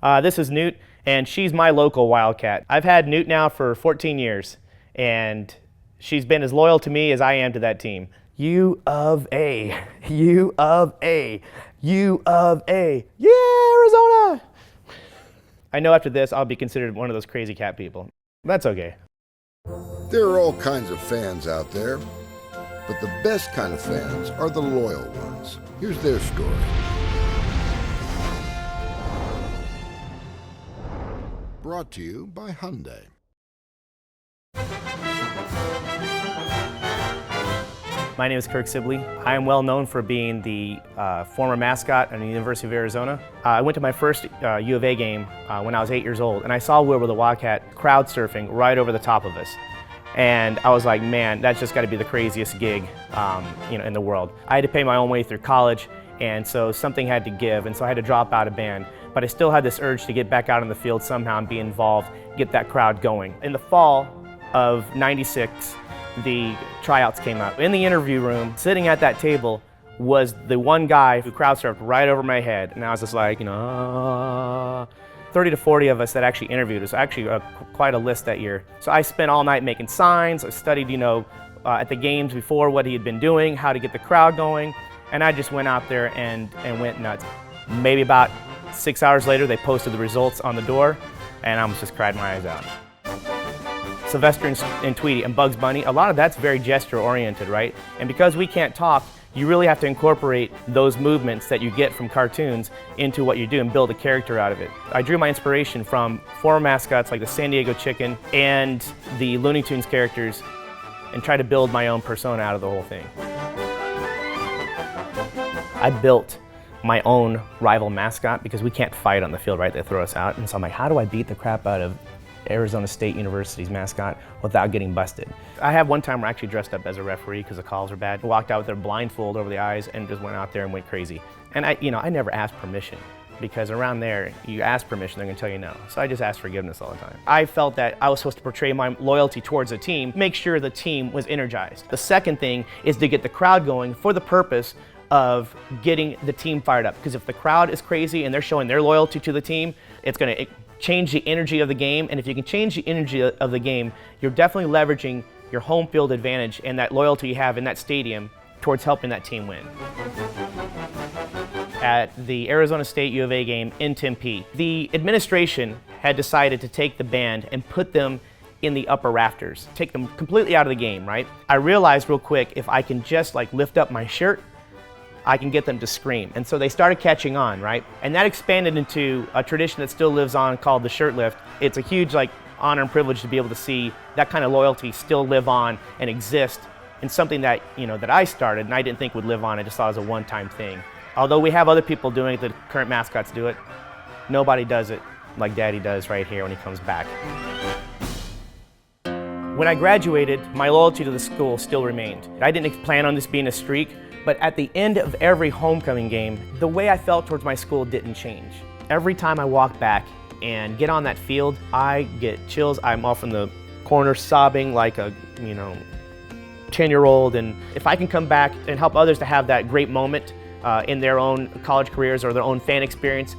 This is Newt, and she's my local Wildcat. I've had Newt now for 14 years, and she's been as loyal to me as I am to that team. U of A, U of A, U of A, yeah, Arizona! I know after this I'll be considered one of those crazy cat people. That's okay. There are all kinds of fans out there, but the best kind of fans are the loyal ones. Here's their story. Brought to you by Hyundai. My name is Kirk Sibley. I am well known for being the former mascot at the University of Arizona. I went to my first U of A game when I was 8 years old, and I saw Wilbur the Wildcat crowd surfing right over the top of us. And I was like, man, that's just got to be the craziest gig in the world. I had to pay my own way through college, and so something had to give, and so I had to drop out of band. But I still had this urge to get back out on the field somehow and be involved, get that crowd going. In the fall of '96, the tryouts came up. In the interview room, sitting at that table, was the one guy who crowd surfed right over my head. And I was just like, 30 to 40 of us that actually interviewed. It was actually quite a list that year. So I spent all night making signs. I studied, at the games before what he had been doing, how to get the crowd going. And I just went out there and went nuts. Maybe about 6 hours later, they posted the results on the door, and I almost just cried my eyes out. Sylvester and Tweety and Bugs Bunny, a lot of that's very gesture-oriented, right? And because we can't talk, you really have to incorporate those movements that you get from cartoons into what you do and build a character out of it. I drew my inspiration from former mascots like the San Diego Chicken and the Looney Tunes characters and tried to build my own persona out of the whole thing. I built my own rival mascot because we can't fight on the field, right? They throw us out. And so I'm like, how do I beat the crap out of Arizona State University's mascot without getting busted? I have one time where I actually dressed up as a referee because the calls were bad. I walked out with a blindfold over the eyes and just went out there and went crazy. And I never asked permission because around there, you ask permission, they're gonna tell you no. So I just asked forgiveness all the time. I felt that I was supposed to portray my loyalty towards the team, make sure the team was energized. The second thing is to get the crowd going for the purpose of getting the team fired up. Because if the crowd is crazy and they're showing their loyalty to the team, it's gonna change the energy of the game. And if you can change the energy of the game, you're definitely leveraging your home field advantage and that loyalty you have in that stadium towards helping that team win. At the Arizona State U of A game in Tempe, the administration had decided to take the band and put them in the upper rafters, take them completely out of the game, right? I realized real quick, if I can just lift up my shirt, I can get them to scream. And so they started catching on, right? And that expanded into a tradition that still lives on called the shirt lift. It's a huge honor and privilege to be able to see that kind of loyalty still live on and exist in something that, that I started and I didn't think would live on. I just thought it was a one-time thing. Although we have other people doing it, the current mascots do it, nobody does it like Daddy does right here when he comes back. When I graduated, my loyalty to the school still remained. I didn't plan on this being a streak, but at the end of every homecoming game, the way I felt towards my school didn't change. Every time I walk back and get on that field, I get chills. I'm off in the corner sobbing like a 10-year-old. And if I can come back and help others to have that great moment in their own college careers or their own fan experience,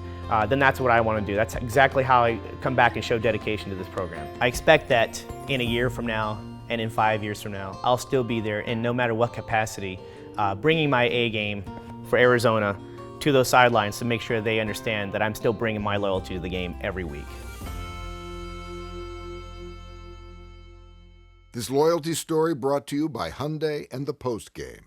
then that's what I want to do. That's exactly how I come back and show dedication to this program. I expect that in a year from now and in 5 years from now, I'll still be there in no matter what capacity, bringing my A game for Arizona to those sidelines to make sure they understand that I'm still bringing my loyalty to the game every week. This loyalty story brought to you by Hyundai and ThePostGame.